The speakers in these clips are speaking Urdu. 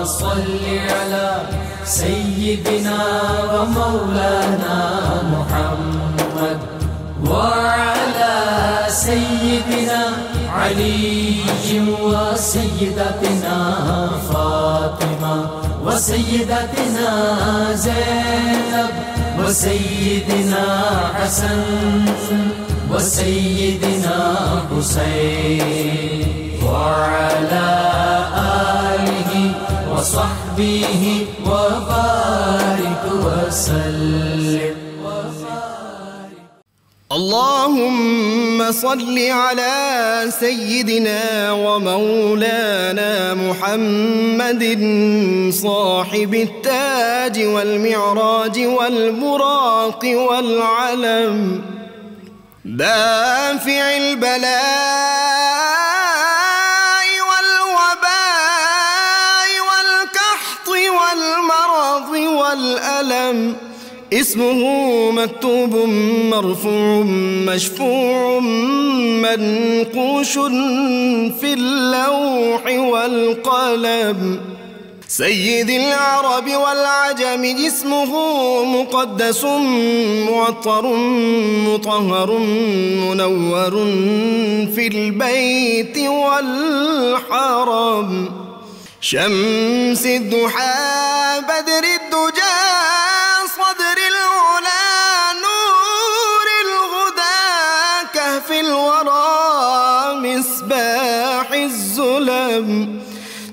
صل على سيدنا ومولانا محمد وعلى سيدنا علي وسيدتنا فاطمة وسيدتنا زينب وسيدنا حسن وسيدنا حسين وعلى آله وصحبه وبارك وسلم. اللهم صل على سيدنا ومولانا محمد صاحب التاج والمعراج والبراق والعلم دافع البلاء والوباء والقحط والمرض والألم اسمه مكتوب مرفوع مشفوع منقوش في اللوح والقلم سيد العرب والعجم اسمه مقدس معطر مطهر منور في البيت والحرم شمس الضحى بدر الدجى صدر العلا نور الهدى كهف الورى مصباح الظلم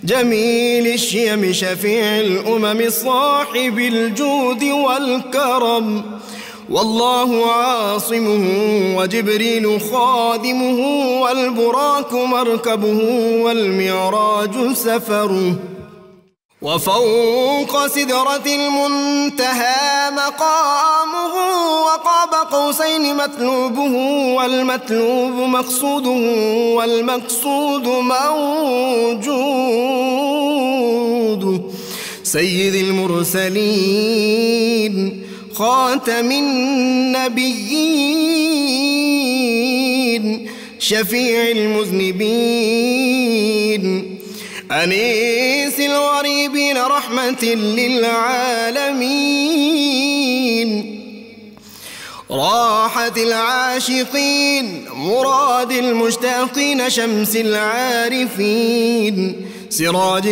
جميل الشيم شفيع الأمم صاحب الجود والكرم والله عاصمه وجبريل خادمه والبراك مركبه والمعراج سفره وفوق سدرة المنتهى مقامه وقاب قوسين مطلوبه والمطلوب مقصوده والمقصود موجود سيد المرسلين خاتم النبيين شفيع المذنبين أنيس الغريبين رحمة للعالمين راحة العاشقين مراد المشتاقين شمس العارفين سراج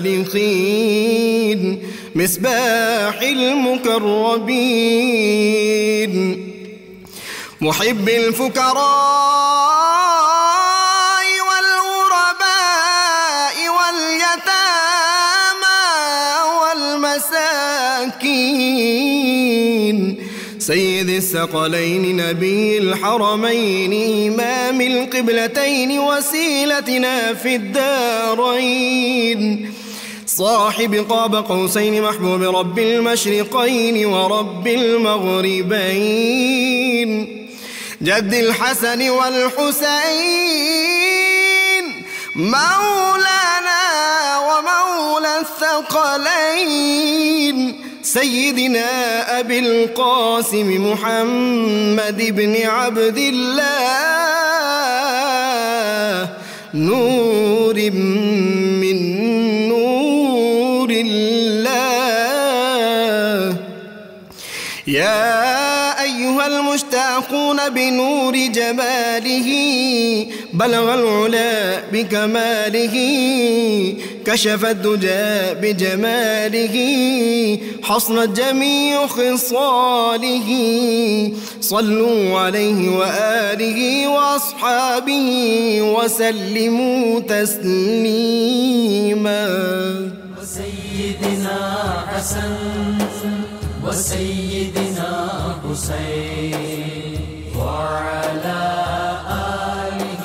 السالكين مصباح المقربين محب الفقراء سيد الثقلين نبي الحرمين إمام القبلتين وسيلتنا في الدارين صاحب قاب قوسين محبوب رب المشرقين ورب المغربين جد الحسن والحسين مولانا ومولى الثقلين سيدنا أبي القاسم محمد بن عبد الله نور من نور الله يا أيها المشتاقون بنور جماله بلغ العلا بكماله كشف الدجى بجماله حصنت جميع خصاله صلوا عليه وآله وأصحابه وسلموا تسليما وسيدنا حسن وسيدنا حسين وعلى آله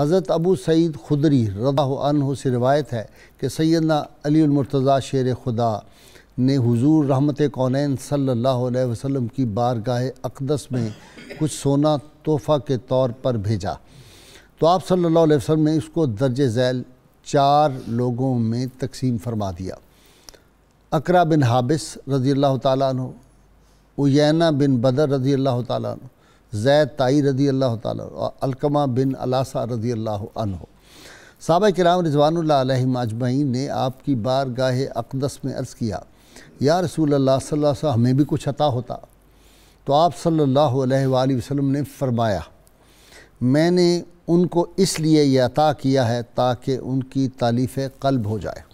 حضرت ابو سعید خدری رضی اللہ عنہ سے روایت ہے کہ سیدنا علی المرتضیٰ شیر خدا نے حضور رحمت کونین صلی اللہ علیہ وسلم کی بارگاہ اقدس میں کچھ سونا تحفہ کے طور پر بھیجا، تو آپ صلی اللہ علیہ وسلم نے اس کو درج ذیل 4 لوگوں میں تقسیم فرما دیا۔ اقرا بن حابس رضی اللہ تعالیٰ عنہ، عیینہ بن بدر رضی اللہ تعالیٰ عنہ، زید طائی رضی اللہ تعالیٰ عنہ، اور علقمہ بن علاسہ رضی اللہ عنہ۔ صحابہ کرام رضوان اللہ علیہم اجمعین نے آپ کی بارگاہ اقدس میں عرض کیا، یا رسول اللہ صلی اللہ علیہ وسلم ہمیں بھی کچھ عطا ہوتا، تو آپ صلی اللہ علیہ وآلہ وسلم نے فرمایا، میں نے ان کو اس لیے یہ عطا کیا ہے تاکہ ان کی تالیف قلب ہو جائے۔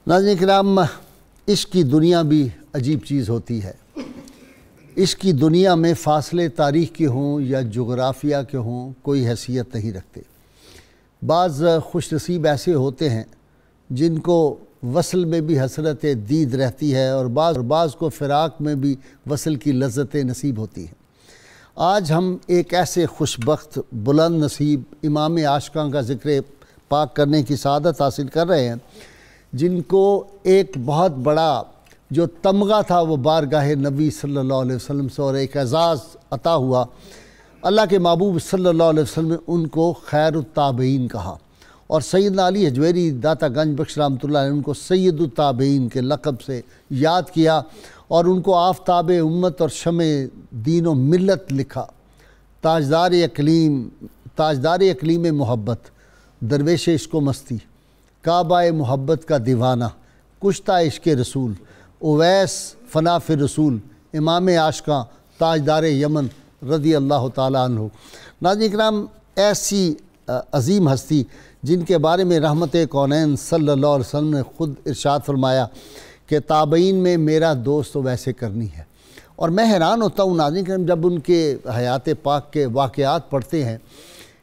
ناظرین کرام، عشق کی دنیا بھی عجیب چیز ہوتی ہے۔ عشق کی دنیا میں فاصلے تاریخ کے ہوں یا جغرافیہ کے ہوں کوئی حیثیت نہیں رکھتے۔ بعض خوش نصیب ایسے ہوتے ہیں جن کو وصل میں بھی حسرت دید رہتی ہے، اور بعض کو فراق میں بھی وصل کی لذت نصیب ہوتی ہیں۔ آج ہم ایک ایسے خوشبخت بلند نصیب امام عاشقاں کا ذکر پاک کرنے کی سعادت حاصل کر رہے ہیں، جن کو ایک بہت بڑا جو تمغہ تھا وہ بارگاہ نبی صلی اللہ علیہ وسلم سے اور ایک اعزاز عطا ہوا۔ اللہ کے محبوب صلی اللہ علیہ وسلم نے ان کو خیر التابعین کہا، اور سیدنا علی حجویری داتا گنج بخش رحمۃ اللہ علیہ ان کو سید التابعین کے لقب سے یاد کیا، اور ان کو آفتاب امت اور شمع دین و ملت لکھا۔ تاجدار اقلیم محبت، درویش عشق و مستی، کعبہ محبت کا دیوانہ، کشتہ عشق رسول، اویس فنا فی رسول، امام عاشقاں، تاجدار یمن رضی اللہ تعالیٰ عنہ۔ ناظرین کرام، ایسی عظیم ہستی جن کے بارے میں رحمت کونین صلی اللہ علیہ وسلم نے خود ارشاد فرمایا کہ تابعین میں میرا دوست ویسے کرنی ہے۔ اور میں حیران ہوتا ہوں ناظرین کرام جب ان کے حیات پاک کے واقعات پڑھتے ہیں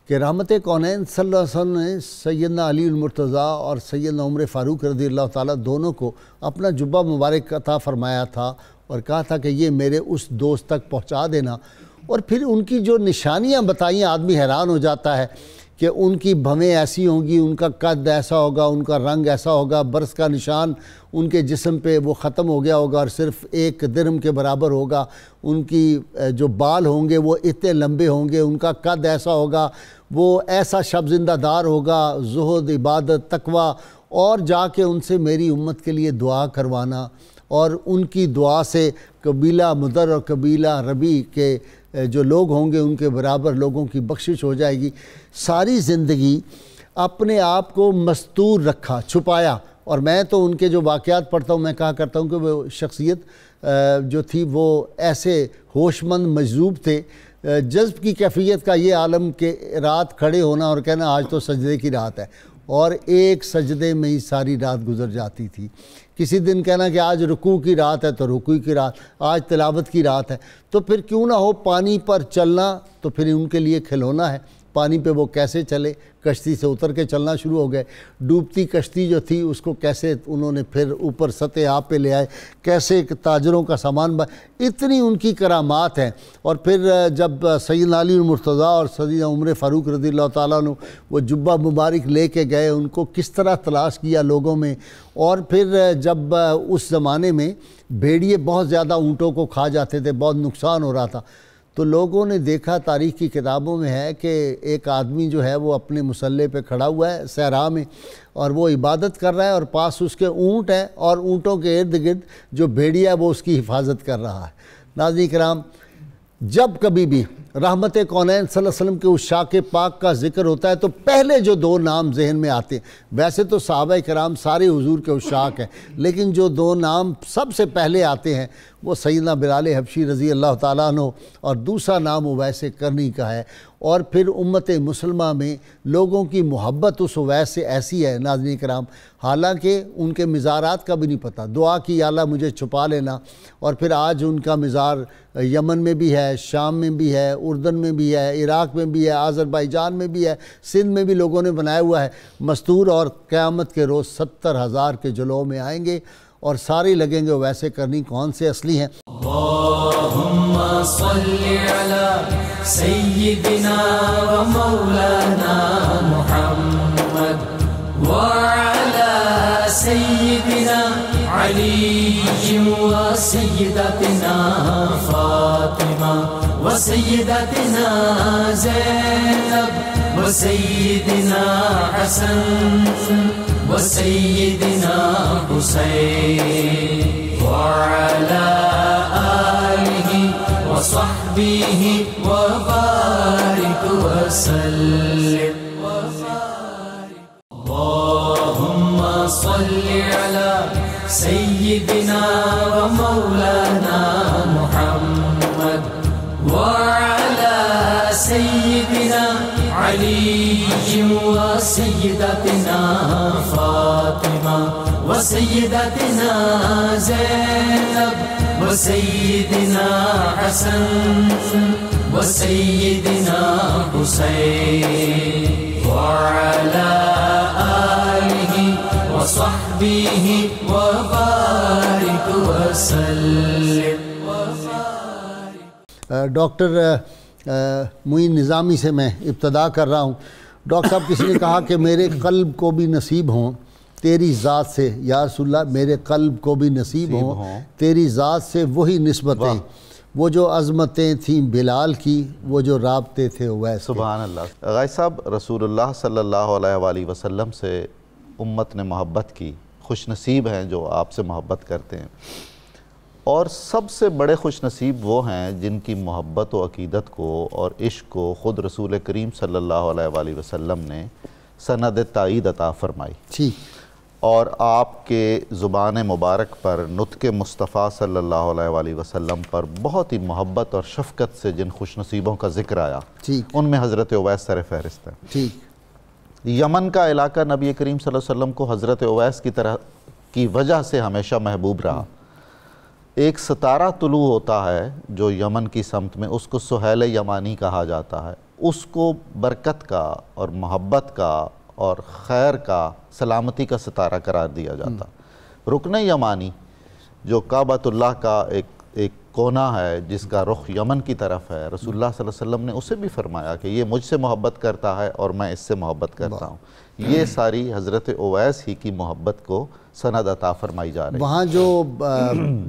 کہ رحمت کونین صلی اللہ علیہ وسلم نے سیدنا علی المرتضیٰ اور سیدنا عمر فاروق رضی اللہ تعالیٰ دونوں کو اپنا جبہ مبارک عطا فرمایا تھا، اور کہا تھا کہ یہ میرے اس دوست تک پہنچا دینا، اور پھر ان کی جو نشانیاں بتائیں آدمی حیران ہو جاتا ہے کہ ان کی بھویں ایسی ہوں گی، ان کا قد ایسا ہوگا، ان کا رنگ ایسا ہوگا، برس کا نشان ان کے جسم پہ وہ ختم ہو گیا ہوگا اور صرف 1 درہم کے برابر ہوگا، ان کی جو بال ہوں گے وہ اتنے لمبے ہوں گے، ان کا قد ایسا ہوگا، وہ ایسا شب زندہ دار ہوگا، زہد، عبادت، تقوی، اور جا کے ان سے میری امت کے لیے دعا کروانا، اور ان کی دعا سے قبیلہ مدر اور قبیلہ ربی کے جو لوگ ہوں گے ان کے برابر لوگوں کی بخشش ہو جائے گی۔ ساری زندگی اپنے آپ کو مستور رکھا، چھپایا، اور میں تو ان کے جو واقعات پڑھتا ہوں میں کہا کرتا ہوں کہ وہ شخصیت جو تھی وہ ایسے ہوش مند مجذوب تھے، جذب کی کیفیت کا یہ عالم کہ رات کھڑے ہونا اور کہنا آج تو سجدے کی رات ہے، اور ایک سجدے میں ہی ساری رات گزر جاتی تھی۔ کسی دن کہنا کہ آج رکوع کی رات ہے تو رکوع کی رات، آج تلاوت کی رات ہے، تو پھر کیوں نہ ہو پانی پر چلنا تو پھر ان کے لیے کھلونا ہے۔ پانی پہ وہ کیسے چلے، کشتی سے اتر کے چلنا شروع ہو گئے، ڈوبتی کشتی جو تھی اس کو کیسے انہوں نے پھر اوپر سطح آب پہ لے آئے، کیسے تاجروں کا سامان اتنی ان کی کرامات ہیں۔ اور پھر جب سیدنا علی المرتضیٰ اور سیدنا عمر فاروق رضی اللہ تعالیٰ عنہ وہ جبہ مبارک لے کے گئے، ان کو کس طرح تلاش کیا لوگوں میں، اور پھر جب اس زمانے میں بھیڑیے بہت زیادہ اونٹوں کو کھا جاتے تھے، بہت نقصان ہو رہا تھا، تو لوگوں نے دیکھا، تاریخ کی کتابوں میں ہے کہ ایک آدمی جو ہے وہ اپنے مسلح پہ کھڑا ہوا ہے صحرا میں، اور وہ عبادت کر رہا ہے، اور پاس اس کے اونٹ ہیں، اور اونٹوں کے ارد گرد جو بھیڑیا ہے وہ اس کی حفاظت کر رہا ہے۔ ناظرین کرام، جب کبھی بھی رحمت کونین صلی اللہ علیہ وسلم کے عشاق پاک کا ذکر ہوتا ہے تو پہلے جو 2 نام ذہن میں آتے ہیں، ویسے تو صحابہ کرام سارے حضور کے عشاق ہیں، لیکن جو 2 نام سب سے پہلے آتے ہیں وہ سیدنا بلال حبشی رضی اللہ تعالیٰ عنہ، اور دوسرا نام اویس کرنی کا ہے۔ اور پھر امت مسلمہ میں لوگوں کی محبت اس اویس سے ایسی ہے ناظرین کرام، حالانکہ ان کے مزارات کا بھی نہیں پتہ، دعا کی یا اللہ مجھے چھپا لینا، اور پھر آج ان کا مزار یمن میں بھی ہے، شام میں بھی ہے، اردن میں بھی ہے، عراق میں بھی ہے، آذربائیجان میں بھی ہے، سندھ میں بھی لوگوں نے بنایا ہوا ہے مستور، اور قیامت کے روز 70,000 کے جلووں میں آئیں گے اور سارے لگیں گے ویسے کرنی کون سے اصلی ہیں۔ اللہم صلی علی سيدنا ومولانا محمد وعلى سيدنا علي وسيدتنا فاطمة وسيدتنا زينب وسيدنا حسن وسيدنا حسين وعلى آله وصحبه وبارك وسلم. اللهم صل على سيدنا ومولانا محمد وعلى سيدنا علي وسيدتنا فاطمة وسيدتنا زينب وسيدنا حسن وسيدنا حسين وعلى آله وصحبه وبارك وسلم. ڈاکٹر معین نظامی سے میں ابتدا کر رہا ہوں. ڈاکٹر صاحب کسی نے کہا کہ میرے قلب کو بھی نصیب ہوں تیری ذات سے، یا رسول اللہ میرے قلب کو بھی نصیب ہوں تیری ذات سے وہی نسبتیں، وہ جو عظمتیں تھیں بلال کی، وہ جو رابطے تھے اویس کے. سبحان اللہ. غازی صاحب رسول اللہ صلی اللہ علیہ وآلہ وسلم سے امت نے محبت کی، خوش نصیب ہیں جو آپ سے محبت کرتے ہیں، اور سب سے بڑے خوش نصیب وہ ہیں جن کی محبت و عقیدت کو اور عشق کو خود رسول کریم صلی اللہ علیہ وآلہ وسلم نے سند تائید عطا فرمائی، اور آپ کے زبان مبارک پر نطق مصطفیٰ صلی اللہ علیہ وآلہ وسلم پر بہت ہی محبت اور شفقت سے جن خوش نصیبوں کا ذکر آیا ان میں حضرت اویس سر فہرست ہے. یمن کا علاقہ نبی کریم صلی اللہ علیہ وسلم کو حضرت اویس کی طرح کی وجہ سے ہمیشہ محبوب رہا. ایک ستارہ طلوع ہوتا ہے جو یمن کی سمت میں، اس کو سہیل یمانی کہا جاتا ہے. اس کو برکت کا اور محبت کا اور خیر کا، سلامتی کا ستارہ قرار دیا جاتا. رکن یمانی جو کعبۃ اللہ کا ایک کونا ہے جس کا رخ یمن کی طرف ہے، رسول اللہ صلی اللہ علیہ وسلم نے اسے بھی فرمایا کہ یہ مجھ سے محبت کرتا ہے اور میں اس سے محبت کرتا ہوں. یہ ساری حضرت اویس ہی کی محبت کو سند عطا فرمائی جا رہی ہے. وہاں جو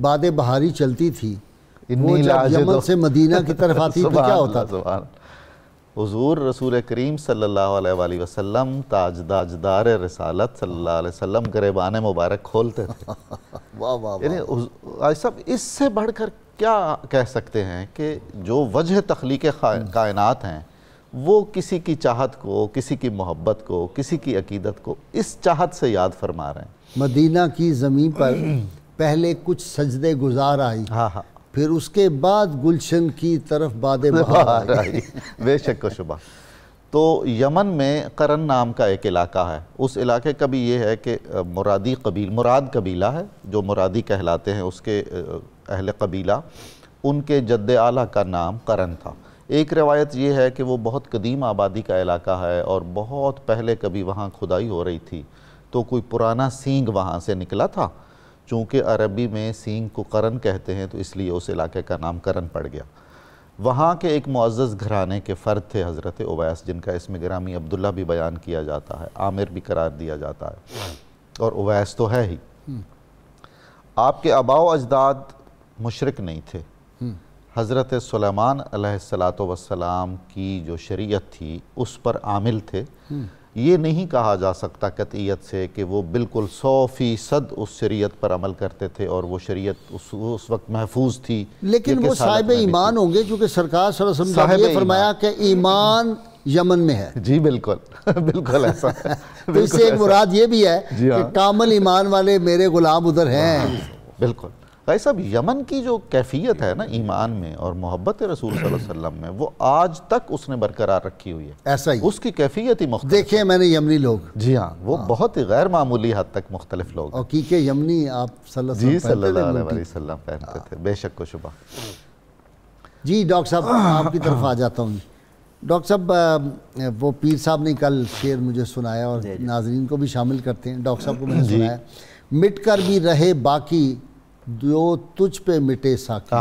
باد بہاری چلتی تھی وہ جب یمن سے مدینہ کی طرف آتی تو کیا ہوتا تھا؟ حضور رسول کریم صلی اللہ علیہ وآلہ وسلم تاجدار رسالت صلی اللہ علیہ وسلم گریبان مبارک کھولتے تھے. یعنی صاحب اس سے بڑھ کر کیا کہہ سکتے ہیں کہ جو وجہ تخلیق کائنات ہیں وہ کسی کی چاہت کو، کسی کی محبت کو، کسی کی عقیدت کو اس چاہت سے یاد فرما رہے ہیں. مدینہ کی زمین پر پہلے کچھ سجدے گزار آئی، پھر اس کے بعد گلشن کی طرف باد بہار آئی. بے شک و شبہ. تو یمن میں قرن نام کا ایک علاقہ ہے. اس علاقے کا بھی یہ ہے کہ مراد قبیلہ ہے جو مرادی کہلاتے ہیں، اس کے اہل قبیلہ، ان کے جد اعلیٰ کا نام قرن تھا. ایک روایت یہ ہے کہ وہ بہت قدیم آبادی کا علاقہ ہے اور بہت پہلے کبھی وہاں کھدائی ہو رہی تھی تو کوئی پرانا سینگ وہاں سے نکلا تھا. چونکہ عربی میں سینگ کو قرن کہتے ہیں تو اس لیے اس علاقے کا نام قرن پڑ گیا. وہاں کے ایک معزز گھرانے کے فرد تھے حضرت اویس، جن کا اسم گرامی عبداللہ بھی بیان کیا جاتا ہے، عامر بھی قرار دیا جاتا ہے، اور اویس تو ہے ہی. آپ کے آباء و اجداد مشرک نہیں تھے. حضرت سلیمان علیہ السلام کی جو شریعت تھی اس پر عامل تھے. یہ نہیں کہا جا سکتا قطعیت سے کہ وہ بالکل 100% اس شریعت پر عمل کرتے تھے اور وہ شریعت اس وقت محفوظ تھی. لیکن وہ صاحب ایمان ہوں گے، کیونکہ سرکار صلی اللہ علیہ وسلم نے یہ فرمایا کہ ایمان یمن میں ہے. جی بالکل بالکل ایسا ہے. تو اس سے ایک مراد یہ بھی ہے کہ کامل ایمان والے میرے غلام ادھر ہیں. بالکل. بھائی صاحب یمن کی جو کیفیت ہے نا ایمان میں اور محبت رسول صلی اللہ علیہ وسلم میں، وہ آج تک اس نے برقرار رکھی ہوئی ہے. ایسا ہی اس کی کیفیت ہی مختلف. دیکھیں میں نے یمنی لوگ، جی ہاں، وہ بہت ہی غیر معمولی حد تک مختلف لوگ. اور کی کہ یمنی آپ صلی اللہ علیہ وسلم پہنتے تھے، بے شک و شبہ. جی ڈاکٹر صاحب آپ کی طرف آ جاتا ہوں. ڈاکٹر صاحب وہ پیر صاحب نے کل شعر مجھے سنایا اور ناظرین کو بھی شامل کرتے ہیں. ڈاکٹر صاحب کو میں نے سنایا، مٹ کر بھی رہے باقی جو تجھ پہ مٹے ساقی.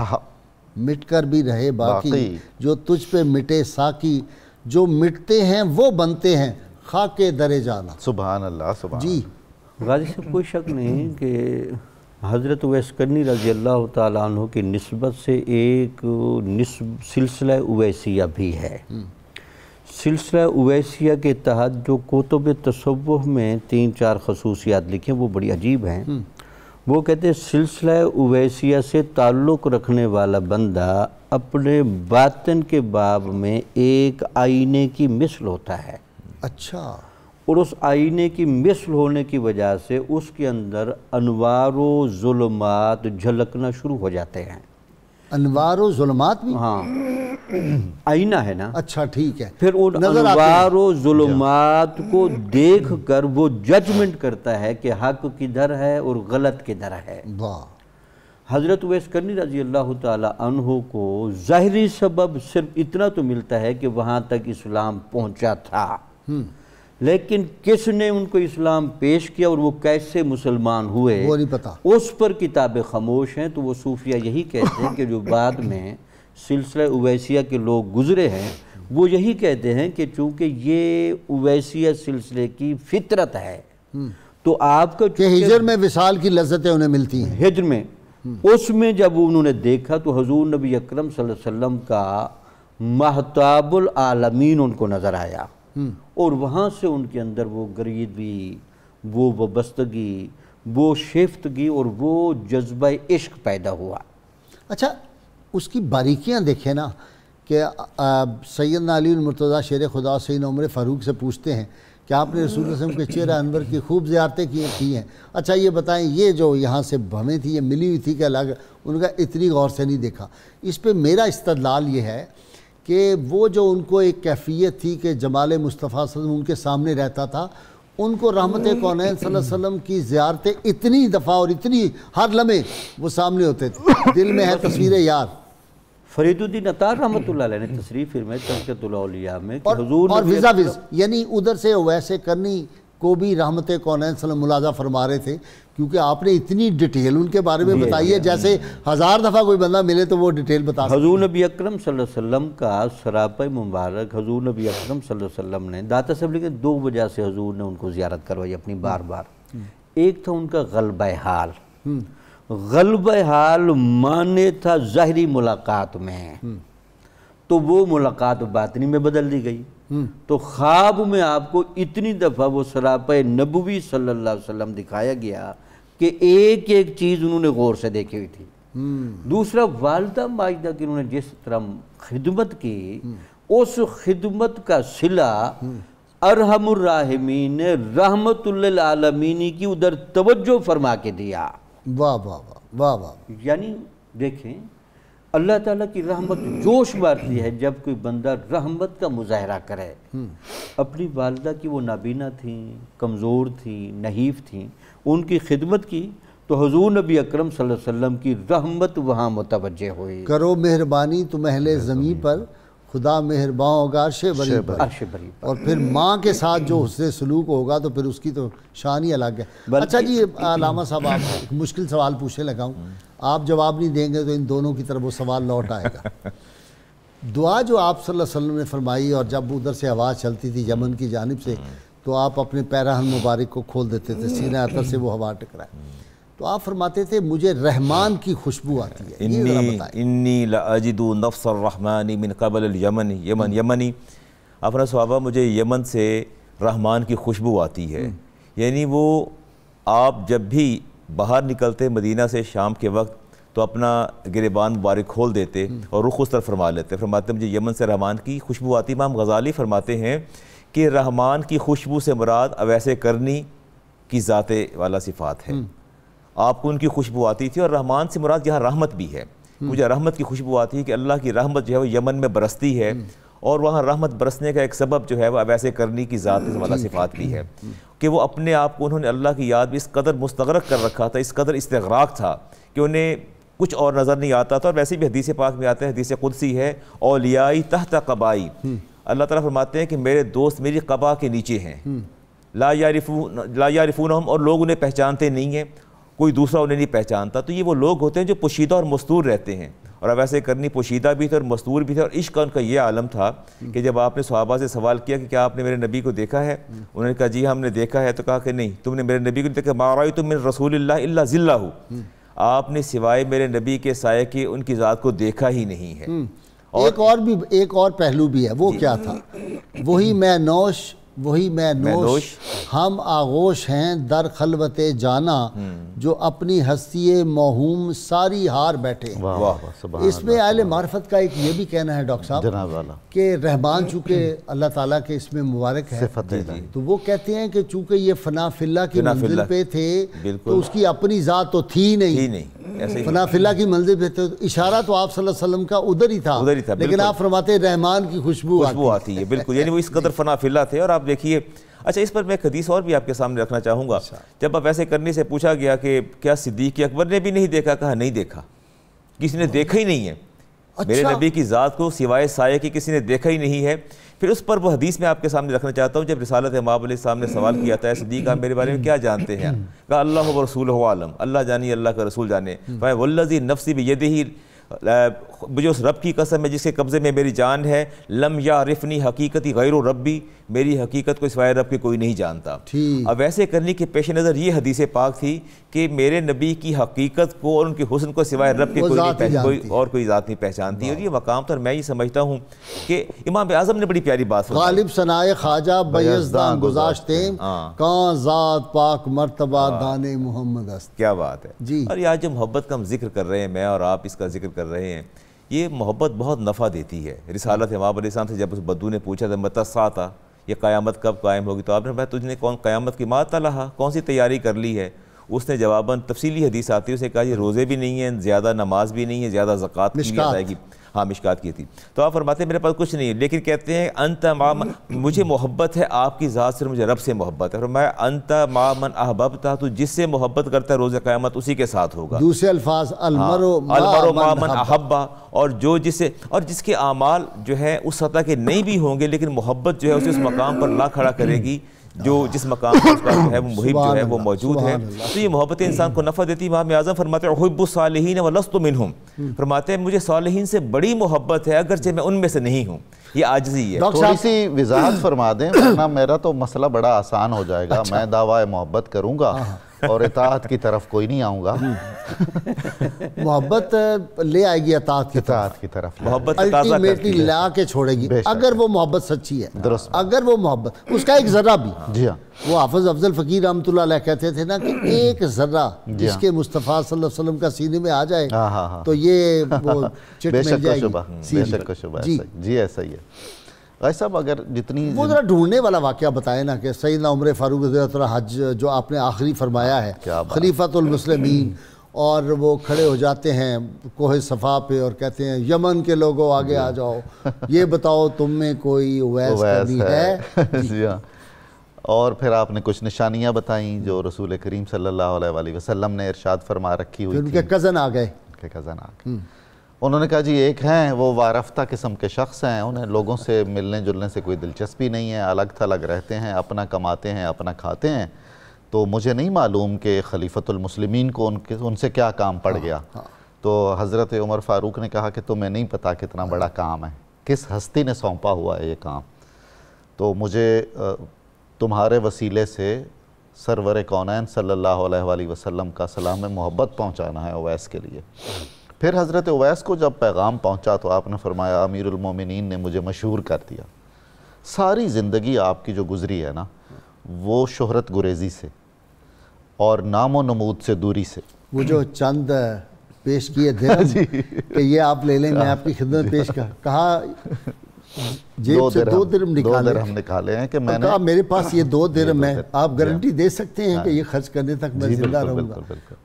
مٹ کر بھی رہے باقی، جو تجھ پہ مٹے ساکی، جو مٹتے ہیں وہ بنتے ہیں خاک در جانا۔ سبحان اللہ، سبحان جی غازی صاحب کوئی شک نہیں کہ حضرت اویس کرنی رضی اللہ تعالیٰ عنہ کی نسبت سے ایک سلسلہ اویسیہ بھی ہے۔ سلسلہ اویسیہ کے تحت جو کتب تصوف میں 3-4 خصوصیات لکھیں وہ بڑی عجیب ہیں۔ وہ کہتے ہیں سلسلہ اویسیہ سے تعلق رکھنے والا بندہ اپنے باطن کے باب میں ایک آئینے کی مثل ہوتا ہے۔ اچھا، اور اس آئینے کی مثل ہونے کی وجہ سے اس کے اندر انوار و ظلمات جھلکنا شروع ہو جاتے ہیں۔ انوار و ظلمات بھی؟ ہاں، آئینہ ہے نا۔ اچھا ٹھیک ہے، پھر ان انوار و ظلمات کو دیکھ کر وہ ججمنٹ کرتا ہے کہ حق کدھر ہے اور غلط کدھر ہے۔ واہ، حضرت اویس کرنی رضی اللہ تعالیٰ عنہ کو ظاہری سبب صرف اتنا تو ملتا ہے کہ وہاں تک اسلام پہنچا تھا، لیکن کس نے ان کو اسلام پیش کیا اور وہ کیسے مسلمان ہوئے وہ نہیں پتا، اس پر کتابیں خاموش ہیں۔ تو وہ صوفیہ یہی کہتے ہیں کہ جو بعد میں سلسلہ اویسیہ کے لوگ گزرے ہیں وہ یہی کہتے ہیں کہ چونکہ یہ اویسیہ سلسلے کی فطرت ہے تو آپ کا کہ ہجر میں وصال کی لذتیں انہیں ملتی ہیں۔ ہجر میں اس میں جب انہوں نے دیکھا تو حضور نبی اکرم صلی اللہ علیہ وسلم کا مہتاب العالمین ان کو نظر آیا، اور وہاں سے ان کے اندر وہ گریدی، وہ وابستگی، وہ شیفتگی اور وہ جذبہ عشق پیدا ہوا۔ اچھا، اس کی باریکیاں دیکھیں نا کہ سیدنا علی المرتضیٰ شیر خدا سیدنا عمر فاروق سے پوچھتے ہیں کہ آپ نے رسول اللہ صلی اللہ علیہ وسلم کے چہرہ انور کی خوب زیارتیں کی ہیں، اچھا یہ بتائیں یہ جو یہاں سے ہمیں تھی یہ ملی ہوئی تھی کہ الگ، ان کا اتنی غور سے نہیں دیکھا۔ اس پہ میرا استدلال یہ ہے کہ وہ جو ان کو ایک کیفیت تھی کہ جمال مصطفیٰ صلی اللہ علیہ وسلم ان کے سامنے رہتا تھا، ان کو رحمت کونین صلی اللہ علیہ وسلم کی زیارتیں اتنی دفعہ اور اتنی ہر لمحے وہ سامنے ہوتے تھے، دل میں ہے تصویر یار۔ فرید الدین عطار رحمۃ اللہ علیہ نے تصریح فرمائی تذکرۃ الاولیاء میں کہ حضور اور وزا وز یعنی ادھر سے اویس کرنی کو بھی رحمت کونین صلی اللہ علیہ وسلم ملاحظہ فرما رہے تھے، کیونکہ آپ نے اتنی ڈیٹیل ان کے بارے میں بتائی ہے جیسے 1000 دفعہ کوئی بندہ ملے تو وہ ڈیٹیل بتا سکتے۔ حضور نبی اکرم صلی اللہ علیہ وسلم کا سراپہ مبارک حضور نبی اکرم صلی اللہ علیہ وسلم نے داتا صاحب لکھے 2 وجہ سے حضور نے ان کو زیارت کروائی اپنی بار بار۔ ایک تھا ان کا غلبہ حال، غلبہ حال مانے تھا ظاہری ملاقات میں، تو وہ ملاقات باطنی میں بدل دی گئی۔ تو خواب میں آپ کو اتنی دفعہ وہ سراپہ نبوی صلی اللہ علیہ وسلم دکھایا گیا کہ ایک ایک چیز انہوں نے غور سے دیکھی ہوئی تھی۔ دوسرا والدہ ماجدہ کی انہوں نے جس طرح خدمت کی، اس خدمت کا صلہ ارحم الراحمین نے رحمت للعالمین کی ادھر توجہ فرما کے دیا۔ واہ واہ واہ واہ واہ، یعنی دیکھیں اللہ تعالیٰ کی رحمت جوش مارتی ہے جب کوئی بندہ رحمت کا مظاہرہ کرے۔ اپنی والدہ کی وہ نابینا تھیں، کمزور تھیں، نحیف تھیں، ان کی خدمت کی تو حضور نبی اکرم صلی اللہ علیہ وسلم کی رحمت وہاں متوجہ ہوئی۔ کرو مہربانی تم اہل زمین پر، خدا مہربان ہوگا عرش بری پر۔ عرش بری پر۔ اور پھر ماں کے ساتھ جو حسن سلوک ہوگا تو پھر اس کی تو شان ہی الگ ہے۔ اچھا جی علامہ صاحب، آپ ایک مشکل سوال پوچھنے لگا ہوں، آپ جواب نہیں دیں گے تو ان دونوں کی طرف وہ سوال لوٹ آئے گا۔ دعا جو آپ صلی اللہ علیہ وسلم نے فرمائی اور جب ادھر سے آواز چلتی تھی یمن کی جانب سے تو آپ اپنے پیراہن مبارک کو کھول دیتے تھے، سینہ عطر سے وہ ہوا ٹکرائے، تو آپ فرماتے تھے مجھے رحمان کی خوشبو آتی ہے۔ یہ ذرا بتائیں۔ انی لاجد نفس الرحمن من قبل الیمن، یمنی آپ نے صحابہ مجھے یمن سے رحمان کی خوشبو آتی ہے، یعنی وہ آپ جب بھی باہر نکلتے مدینہ سے شام کے وقت تو اپنا گریبان مبارک کھول دیتے اور رخ اس طرف فرما لیتے، فرماتے مجھے یمن سے رحمان کی خوشبو آتی۔ امام غزالی فرماتے ہیں کہ رحمان کی خوشبو سے مراد اویس کرنی کی ذات والا صفات ہے، آپ کو ان کی خوشبو آتی تھی، اور رحمان سے مراد یہاں رحمت بھی ہے، مجھے رحمت کی خوشبو آتی ہے کہ اللہ کی رحمت جو ہے وہ یمن میں برستی ہے، اور وہاں رحمت برسنے کا ایک سبب جو ہے وہ اویس کرنی کی ذات والا صفات بھی ہے کہ وہ اپنے آپ کو انہوں نے اللہ کی یاد میں اس قدر مستغرق کر رکھا تھا، اس قدر استغراق تھا کہ انہیں کچھ اور نظر نہیں آتا تھا۔ اور ویسے بھی حدیث پاک میں آتا ہے، حدیث قدسی ہے، اولیائی تحت قبائی، اللہ تعالیٰ فرماتے ہیں کہ میرے دوست میری قبا کے نیچے ہیں، لا یعرفونہم، اور لوگ انہیں پہچانتے نہیں ہیں، کوئی دوسرا انہیں نہیں پہچانتا۔ تو یہ وہ لوگ ہوتے ہیں جو پوشیدہ اور مستور رہتے ہیں، اور اب ایسے کرنی پوشیدہ بھی تھے اور مستور بھی تھے، اور عشق کا ان کا یہ عالم تھا کہ جب آپ نے صحابہ سے سوال کیا کہ کیا آپ نے میرے نبی کو دیکھا ہے، انہوں نے کہا جی ہم نے دیکھا ہے، تو کہا کہ نہیں تم نے میرے نبی کو نہیں دیکھا، ما رأیت من رسول اللہ الا ذلہ، آپ نے سوائے میرے نبی کے سائے کے ان کی ذات کو دیکھا ہی نہیں ہے۔ ایک اور پہلو بھی ہے، وہ کیا تھا؟ وہی میں نوش ہم آغوش ہیں در خلوت جانا، جو اپنی ہستی موہوم ساری ہار بیٹھے۔ اس میں اہل معرفت کا ایک یہ بھی کہنا ہے ڈاکٹر صاحب کہ رحمان چونکہ اللہ تعالیٰ کے اس میں مبارک ہے، تو وہ کہتے ہیں کہ چونکہ یہ فنا فی اللہ کی منزل پہ تھے تو اس کی اپنی ذات تو تھی نہیں، فنا فی اللہ کی منزل پہ تھے، اشارہ تو آپ صلی اللہ علیہ وسلم کا ادھر ہی تھا، لیکن آپ فرماتے رحمان کی خوشبو آتی ہے، بالکل، یعنی وہ اس قدر فنا فی اللہ تھے۔ اور آپ دیکھیے، اچھا اس پر میں ایک حدیث اور بھی آپ کے سامنے رکھنا چاہوں گا۔ جب اب ایسے کرنے سے پوچھا گیا کہ کیا صدیق اکبر نے بھی نہیں دیکھا، کہا نہیں دیکھا، کسی نے دیکھا ہی نہیں ہے، میرے نبی کی ذات کو سوائے سائے کی کسی نے دیکھا ہی نہیں ہے۔ پھر اس پر وہ حدیث میں آپ کے سامنے رکھنا چاہتا ہوں، جب رسالت مآب علیہ السلام نے سوال کیا تھا صدیق آپ میرے بارے میں کیا جانتے ہیں، کہا اللہ و رسولہ عالم، اللہ جانی، اللہ کا رسول جانے، والذی نفسی بیدہ، مجھے اس رب کی قسم ہے جس کے قبضے میں میری جان ہے، لم یعرفنی حقیقتی غیر ربی، میری حقیقت کو سوائے رب کے کوئی نہیں جانتا۔ اب ایسے کرنے کے پیش نظر یہ حدیث پاک تھی کہ میرے نبی کی حقیقت کو اور ان کے حسن کو سوائے رب کے کوئی ذات نہیں پہچانتی، اور یہ مقام تھا۔ میں یہ سمجھتا ہوں کہ امام اعظم نے بڑی پیاری بات فرمائی، غالب ثنائے خواجہ بیزداں گذاشتے کان ذات پاک مرتبہ دان محمد است۔ کیا بات ہے۔ اور یہ آج جو محبت کا ہم ذکر کر رہے ہیں، میں اور آپ اس کا ذکر کر رہے ہیں، یہ محبت بہت نفع دیتی ہے۔ رسالت مآب علیہ السلام سے جب اس بدو نے پوچھا تھا متی الساعۃ، یہ قیامت کب قائم ہوگی، تو آپ نے فرمایا تجھ نے قیامت کی ما طلعھا، کون سی تیاری کر لی ہے؟ اس نے جواباً تفصیلی حدیث آتی ہے، اسے کہا یہ روزے بھی نہیں ہیں، زیادہ نماز بھی نہیں ہے، زیادہ زکوٰۃ کی بھی ادائیگی، ہاں مشکات کی تھی۔ تو آپ فرماتے ہیں میرے پاس کچھ نہیں ہے، لیکن کہتے ہیں انت مجھے محبت ہے آپ کی ذات سے، مجھے رب سے محبت ہے۔ فرمایا انت مع من احببت، تو جس سے محبت کرتا ہے روز قیامت اسی کے ساتھ ہوگا۔ دوسرے الفاظ المرء مع من احبہ، اور جو جس کے اعمال جو ہے اس سطح کے نہیں بھی ہوں گے، لیکن محبت جو ہے اسے اس مقام پر لا کھڑا کرے گی جو جس مقام پر اس کا جو ہے وہ محب جو ہے وہ موجود ہے۔ تو یہ محبت انسان کو نفع دیتی۔ امام اعظم فرماتے ہیں احب الصالحین ولست منہم، فرماتے ہیں مجھے صالحین سے بڑی محبت ہے اگرچہ میں ان میں سے نہیں ہوں۔ یہ عاجزی ہے۔ تھوڑی سی وضاحت فرما دیں ورنہ میرا تو مسئلہ بڑا آسان ہو جائے گا، میں دعویٰ محبت کروں گا اور اطاعت کی طرف کوئی نہیں آؤں گا۔ محبت لے آئے گی اطاعت کی طرف، محبت الٹیمیٹلی لا کے چھوڑے گی اگر وہ محبت سچی ہے، اگر وہ محبت اس کا ایک ذرہ بھی۔ جی ہاں، وہ حافظ افضل فقیر رحمۃ اللہ علیہ کہتے تھے نا کہ ایک ذرہ جس کے مصطفیٰ صلی اللہ علیہ وسلم کا سینے میں آ جائے تو یہ وہ چٹ مل جائے گی۔ بے شک شبہ، جی ایسا ہی ہے۔ بھائی صاحب اگر جتنی وہ ذرا ڈھونڈنے والا واقعہ بتائے نا کہ سیدنا عمر فاروق رضی اللہ عنہ حج جو آپ نے آخری فرمایا ہے، خلیفۃ المسلمین، اور وہ کھڑے ہو جاتے ہیں کوہ صفا پہ اور کہتے ہیں یمن کے لوگوں آگے آ جاؤ، یہ بتاؤ تم میں کوئی اویس کرنی ہے۔ جی ہاں، اور پھر آپ نے کچھ نشانیاں بتائیں جو رسول کریم صلی اللہ علیہ وآلہ وسلم نے ارشاد فرما رکھی ہوئی ان کے کزن آ گئے، انہوں نے کہا جی ایک ہیں وہ وارفتہ قسم کے شخص ہیں، انہیں لوگوں سے ملنے جلنے سے کوئی دلچسپی نہیں ہے، الگ تھلگ رہتے ہیں، اپنا کماتے ہیں اپنا کھاتے ہیں، تو مجھے نہیں معلوم کہ خلیفۃ المسلمین کو ان سے کیا کام پڑ گیا۔ تو حضرت عمر فاروق نے کہا کہ تمہیں نہیں پتا کتنا بڑا کام ہے، کس ہستی نے سونپا ہوا ہے یہ کام، تو مجھے تمہارے وسیلے سے سرور کونین صلی اللہ علیہ وآلہ وسلم کا سلام محبت پہنچانا ہے اویس کے لیے۔ پھر حضرت اویس کو جب پیغام پہنچا تو آپ نے فرمایا امیر المومنین نے مجھے مشہور کر دیا۔ ساری زندگی آپ کی جو گزری ہے نا وہ شہرت گریزی سے اور نام و نمود سے دوری سے، وہ جو چند پیش کیے درہم کہ یہ آپ لے لیں، میں آپ کی خدمت پیش کہا جیب سے 2 درہم نکالے ہیں کہ میں نے کہا میرے پاس یہ 2 درہم ہے، آپ گارنٹی دے سکتے ہیں کہ یہ خرچ کرنے تک میں زندہ رہوں گا؟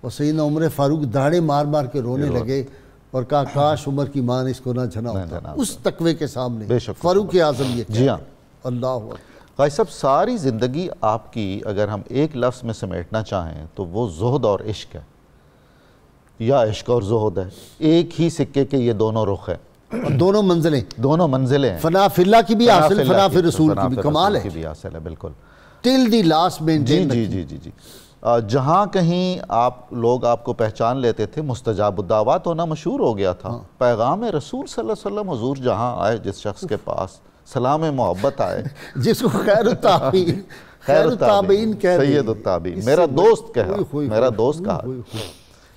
اور سیدنا عمر فاروق داڑھیں مار مار کے رونے لگے اور کہا کاش عمر کی ماں نے اس کو نہ جھنا ہوتا۔ اس تقوی کے سامنے فاروق اعظم یہ جی ہاں، اللہ اکبر۔ بھائی صاحب ساری زندگی آپ کی اگر ہم ایک لفظ میں سمیٹنا چاہیں تو وہ زہد اور عشق ہے، یا عشق اور زہد ہے، ایک ہی سکے کے یہ دونوں رخ ہیں، دونوں منزلیں ہیں، فنا فی اللہ کی بھی حاصل، فنا فی رسول کی بھی، کمال ہے، بالکل ٹل دی لاسٹ مینٹین۔ جی جہاں کہیں لوگ آپ کو پہچان لیتے تھے، مستجاب الدعوات ہونا مشہور ہو گیا تھا۔ پیغام رسول صلی اللہ علیہ وسلم حضور جہاں آئے، جس شخص کے پاس سلام محبت آئے، جس کو خیر التابعین کہہ دیں، سید التابعین، میرا دوست کہا، میرا دوست کہا،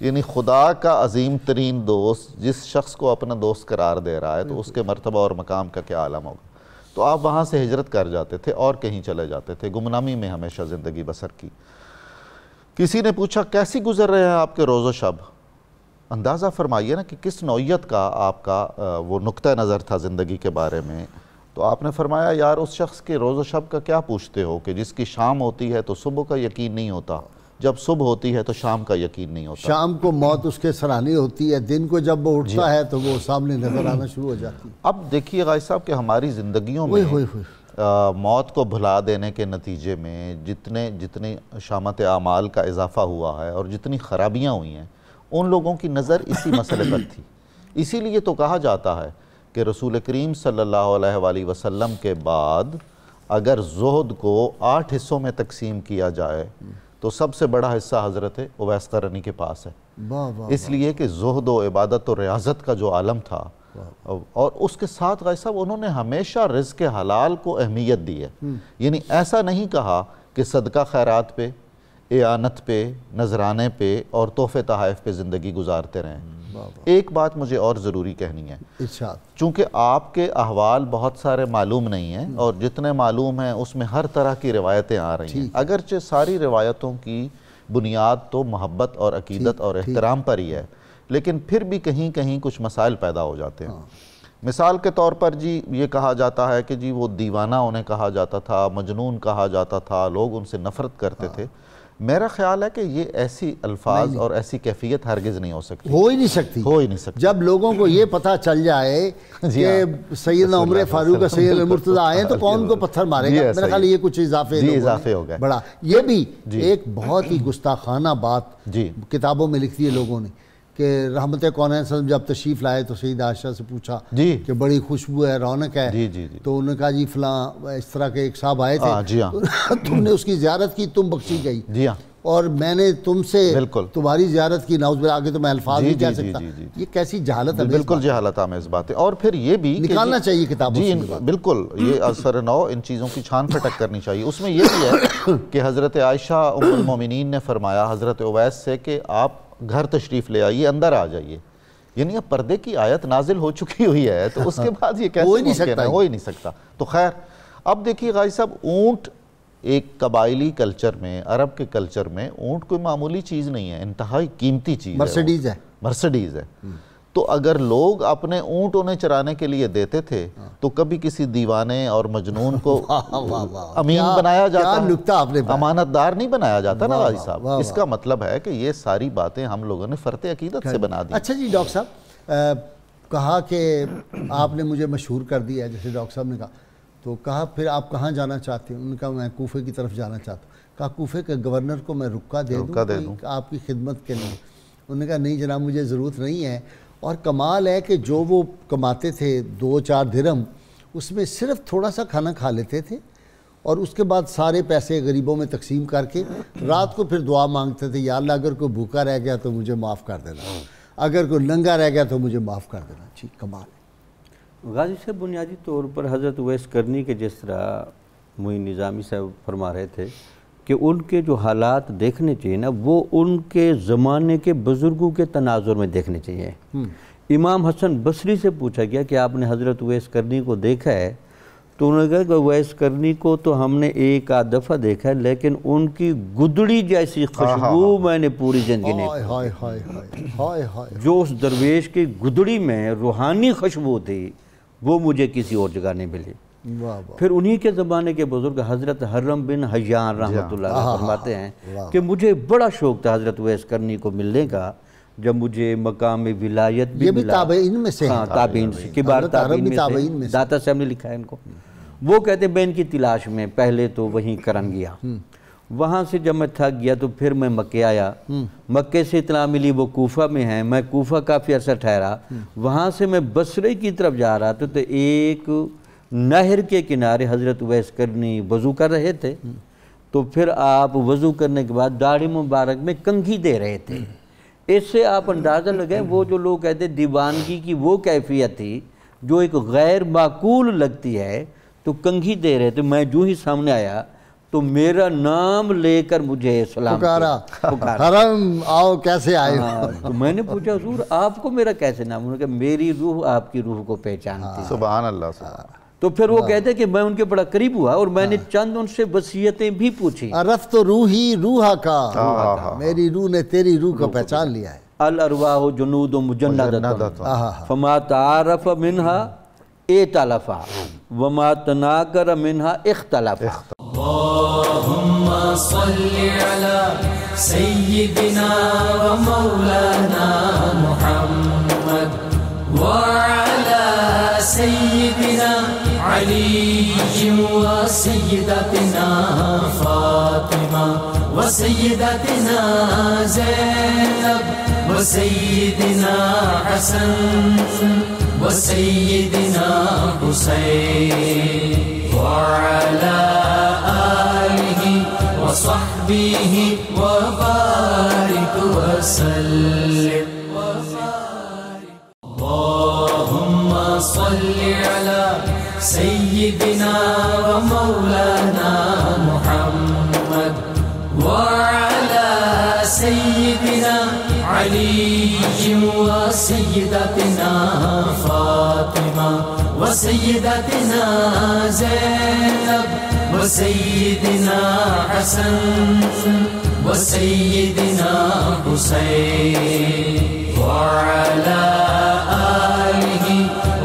یعنی خدا کا عظیم ترین دوست جس شخص کو اپنا دوست قرار دے رہا ہے تو اس کے مرتبہ اور مقام کا کیا عالم ہوگا۔ تو آپ وہاں سے ہجرت کر جاتے تھے اور کہیں چلے جاتے تھے، گمنامی میں ہمیشہ زندگی بسر کی۔ کسی نے پوچھا کیسی گزر رہے ہیں آپ کے روز و شب؟ اندازہ فرمائیے نا کہ کس نوعیت کا آپ کا وہ نقطہ نظر تھا زندگی کے بارے میں۔ تو آپ نے فرمایا یار اس شخص کے روز و شب کا کیا پوچھتے ہو کہ جس کی شام ہوتی ہے تو صبح کا یقین نہیں ہوتا، جب صبح ہوتی ہے تو شام کا یقین نہیں ہوتا۔ شام کو موت اس کے سرانے ہوتی ہے، دن کو جب وہ اٹھتا ہے تو وہ سامنے نظر آنا شروع ہو جاتی ہے۔ اب دیکھیے غازی صاحب کہ ہماری زندگیوں میں موت کو بھلا دینے کے نتیجے میں جتنے شامت اعمال کا اضافہ ہوا ہے اور جتنی خرابیاں ہوئی ہیں، ان لوگوں کی نظر اسی مسئلے پر تھی۔ اسی لیے تو کہا جاتا ہے کہ رسول کریم صلی اللہ علیہ وآلہ وسلم کے بعد اگر زہد کو 8 حصوں میں تقسیم کیا جائے تو سب سے بڑا حصہ حضرت اویس قرنی کے پاس ہے، اس لیے کہ زہد و عبادت و ریاضت کا جو عالم تھا، اور اس کے ساتھ غازی صاحب انہوں نے ہمیشہ رزق حلال کو اہمیت دی ہے۔ یعنی ایسا نہیں کہا کہ صدقہ خیرات پہ، اعانت پہ، نذرانے پہ اور تحفے تحائف پہ زندگی گزارتے رہیں۔ ایک بات مجھے اور ضروری کہنی ہے، چونکہ آپ کے احوال بہت سارے معلوم نہیں ہیں اور جتنے معلوم ہیں اس میں ہر طرح کی روایتیں آ رہی ہیں، اگرچہ ساری روایتوں کی بنیاد تو محبت اور عقیدت اور احترام پر ہی ہے، لیکن پھر بھی کہیں کہیں کچھ مسائل پیدا ہو جاتے ہیں۔ مثال کے طور پر جی یہ کہا جاتا ہے کہ جی وہ دیوانہ انہیں کہا جاتا تھا، مجنون کہا جاتا تھا، لوگ ان سے نفرت کرتے تھے۔ میرا خیال ہے کہ یہ ایسی الفاظ اور ایسی کیفیت ہرگز نہیں ہو سکتی، ہو ہی نہیں سکتی۔ جب لوگوں کو یہ پتہ چل جائے کہ سیدنا عمر فاروق سید المرتضیٰ آئے تو کون کو پتھر مارے گا؟ میرا خیال یہ کچھ اضافے ہو گئے بڑا۔ یہ بھی ایک بہت ہی گستاخانہ بات کتابوں میں لکھ دی ہے لوگوں نے کہ رحمت کونین صلی اللہ علیہ وسلم جب تشریف لائے تو سیدہ عائشہ سے پوچھا کہ بڑی خوشبو ہے، رونق ہے، تو انہوں نے کہا جی فلاں اس طرح کے ایک صاحب آئے تھے، تم نے اس کی زیارت کی، تم بخشی گئی، اور میں نے تم سے تمہاری زیارت کی، نعوذ باللہ، آگے تو میں الفاظ نہیں کہہ سکتا۔ یہ کیسی جہالت ہے، بالکل جہالت آمیز بات ہے۔ اور پھر یہ بھی نکالنا چاہیے کتابوں سے، بالکل یہ اثر نو ان چیزوں کی چھان پھٹک کرنی چاہیے۔ اس میں یہ بھی ہے کہ حضرت عائشہ ام المومنین نے فرمایا حضرت اویس سے کہ آپ گھر تشریف لے آئیے، اندر آ جائیے، یعنی اب پردے کی آیت نازل ہو چکی ہوئی ہے تو اس کے بعد یہ کیسے ممکن ہے؟ ہو ہی نہیں سکتا۔ تو خیر اب دیکھیے غازی صاحب، اونٹ ایک قبائلی کلچر میں، عرب کے کلچر میں اونٹ کوئی معمولی چیز نہیں ہے، انتہائی قیمتی چیز ہے، مرسڈیز ہے۔ تو اگر لوگ اپنے اونٹ انہیں چرانے کے لیے دیتے تھے تو کبھی کسی دیوانے اور مجنون کو امین بنایا جاتا، امانت دار نہیں بنایا جاتا نا غازی صاحب۔ اس کا مطلب ہے کہ یہ ساری باتیں ہم لوگوں نے فرط عقیدت سے بنا دی۔ اچھا جی ڈاکٹر صاحب، کہا کہ آپ نے مجھے مشہور کر دیا ہے، جیسے ڈاکٹر صاحب نے کہا، تو کہا پھر آپ کہاں جانا چاہتے ہیں؟ انہوں نے کہا میں کوفے کی طرف جانا چاہتا ہوں۔ کہا کوفے کے گورنر کو میں رکا دے دوں آپ کی خدمت کے لیے؟ انہوں نے کہا نہیں جناب، مجھے ضرورت نہیں ہے۔ اور کمال ہے کہ جو وہ کماتے تھے 2-4 درہم، اس میں صرف تھوڑا سا کھانا کھا لیتے تھے اور اس کے بعد سارے پیسے غریبوں میں تقسیم کر کے رات کو پھر دعا مانگتے تھے، یا اللہ اگر کوئی بھوکا رہ گیا تو مجھے معاف کر دینا، اگر کوئی ننگا رہ گیا تو مجھے معاف کر دینا۔ ٹھیک، کمال ہے۔ غازی صاحب بنیادی طور پر حضرت اویس قرنی کے جس طرح معین نظامی صاحب فرما رہے تھے کہ ان کے جو حالات دیکھنے چاہیے نا، وہ ان کے زمانے کے بزرگوں کے تناظر میں دیکھنے چاہیے۔ امام حسن بصری سے پوچھا گیا کہ آپ نے حضرت اویس قرنی کو دیکھا ہے؟ تو انہوں نے کہا کہ اویس قرنی کو تو ہم نے ایک آدھ دفعہ دیکھا ہے، لیکن ان کی گدڑی جیسی خوشبو میں نے پوری زندگی نہیں، جو اس درویش کی گدڑی میں روحانی خوشبو تھی وہ مجھے کسی اور جگہ نہیں ملی۔ پھر انہی کے زمانے کے بزرگ حضرت حرم بن حیان رحمۃ اللہ علیہ فرماتے ہیں کہ مجھے بڑا شوق تھا حضرت اویس قرنی کو ملنے کا، جب مجھے مقام ولایت بھی ملا۔ تابعین میں سے، تابعین سے، کبار تابعین میں سے، داتا صاحب نے لکھا ہے ان کو۔ وہ کہتے ہیں میں ان کی تلاش میں پہلے تو وہیں کرن گیا، وہاں سے جب میں تھک گیا تو پھر میں مکے آیا، مکے سے اطلاع ملی وہ کوفہ میں ہیں، میں کوفہ کافی عرصہ ٹھہرا، وہاں سے میں بصرے کی طرف جا رہا تھا تو ایک نہر کے کنارے حضرت اویس قرنی وضو کر رہے تھے، تو پھر آپ وضو کرنے کے بعد داڑھی مبارک میں کنگھی دے رہے تھے۔ اس سے آپ اندازہ لگائیں وہ جو لوگ کہتے ہیں دیوانگی کی وہ کیفیت تھی جو ایک غیر معقول لگتی ہے، تو کنگھی دے رہے تھے۔ میں جو ہی سامنے آیا تو میرا نام لے کر مجھے سلام پکارا، حرم آؤ کیسے آئے ہو؟ تو میں نے پوچھا حضور آپ کو میرا کیسے نام؟ انہوں نے کہا میری روح آپ کی روح کو پہچانتی ہے۔ سبحان اللہ، سبحان اللہ۔ تو پھر وہ کہتے کہ میں ان کے بڑا قریب ہوا اور میں نے چند ان سے وصیتیں بھی پوچھی۔ عرفت روحی روحا کا، میری روح نے تیری روح کو پہچان لیا ہے۔ الارواح جنود مجندۃ فما تعارف منہا ائتلف وما تناکر منہا اختلف۔ اللهم صل على سيدنا ومولانا محمد وعلى سيدنا علي وسيدتنا فاطمة وسيدتنا زينب وسيدنا حسن وسيدنا حسين وعلى آله وصحبه وبارك وسلم اللهم صل على سيدنا ومولانا محمد وعلى سيدنا علي وسيدتنا فاطمة وسيدتنا زينب وسيدنا حسن وسيدنا حسين وعلى آله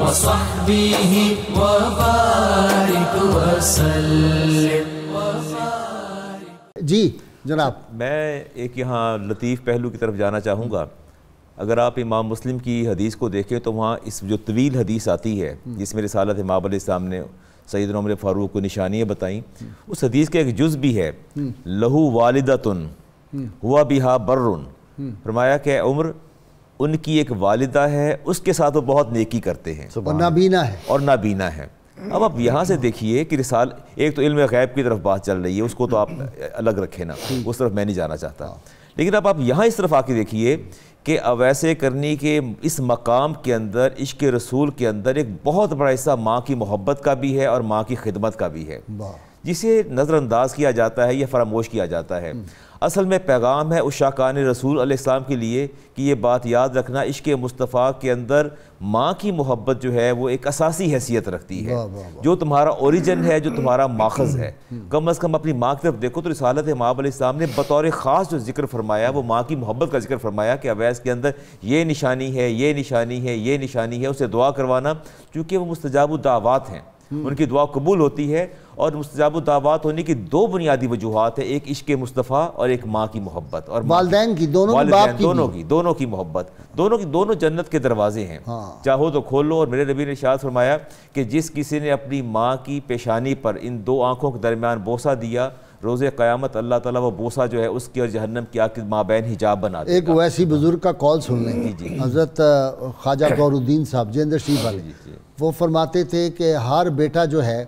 وصحبه وبارك وسلم۔ جی جناب، میں ایک یہاں لطیف پہلو کی طرف جانا چاہوں گا۔ اگر آپ امام مسلم کی حدیث کو دیکھیں تو وہاں اس جو طویل حدیث آتی ہے جس میں رسالت امام علیہ السلام نے سیدنا عمر فاروق کو نشانیاں بتائیں، اس حدیث کا ایک جز بھی ہے لہو والدتن ہوا بہا برن، فرمایا کہ عمر ان کی ایک والدہ ہے، اس کے ساتھ وہ بہت نیکی کرتے ہیں اور نابینا ہے، اور نابینا ہے۔ اب آپ یہاں سے دیکھیے کہ ایک تو علم غیب کی طرف بات چل رہی ہے، اس کو تو آپ الگ رکھیں نا، اس طرف میں نہیں جانا چاہتا، لیکن اب آپ یہاں اس طرف آ کے دیکھیے کہ اویسے کرنی کے اس مقام کے اندر، عشق رسول کے اندر ایک بہت بڑا حصہ ماں کی محبت کا بھی ہے اور ماں کی خدمت کا بھی ہے، جسے نظر انداز کیا جاتا ہے یا فراموش کیا جاتا ہے۔ اصل میں پیغام ہے عشاقان رسول علیہ السلام کے لیے کہ یہ بات یاد رکھنا، عشق مصطفیٰ کے اندر ماں کی محبت جو ہے وہ ایک اساسی حیثیت رکھتی ہے، جو تمہارا اوریجن ہے، جو تمہارا ماخذ ہے۔ کم از کم اپنی ماں کی طرف دیکھو تو رسالت امام علیہ السلام نے بطور خاص جو ذکر فرمایا وہ ماں کی محبت کا ذکر فرمایا کہ اویس کے اندر یہ نشانی ہے، یہ نشانی ہے، یہ نشانی ہے، اسے دعا کروانا، چونکہ وہ مستجاب الدعوات ہیں، ان کی دعا قبول ہوتی ہے، اور مستجاب الدعوات ہونے کی دو بنیادی وجوہات ہیں، ایک عشق مصطفیٰ اور ایک ماں کی محبت، اور والدین کی، دونوں کی محبت، دونوں جنت کے دروازے ہیں، چاہو تو کھولو۔ اور میرے نبی نے ارشاد فرمایا کہ جس کسی نے اپنی ماں کی پیشانی پر ان دو آنکھوں کے درمیان بوسہ دیا، روز قیامت اللہ تعالیٰ وہ بوسہ جو ہے اس کی اور جہنم کی آگ کے مابین حجاب بنا دے گا۔ ایک ویسی بزرگ کا کال سن لیں، حضرت خواجہ غور الدین صاحب جیندر شریف والے، وہ فرماتے تھے کہ ہر بیٹا جو ہے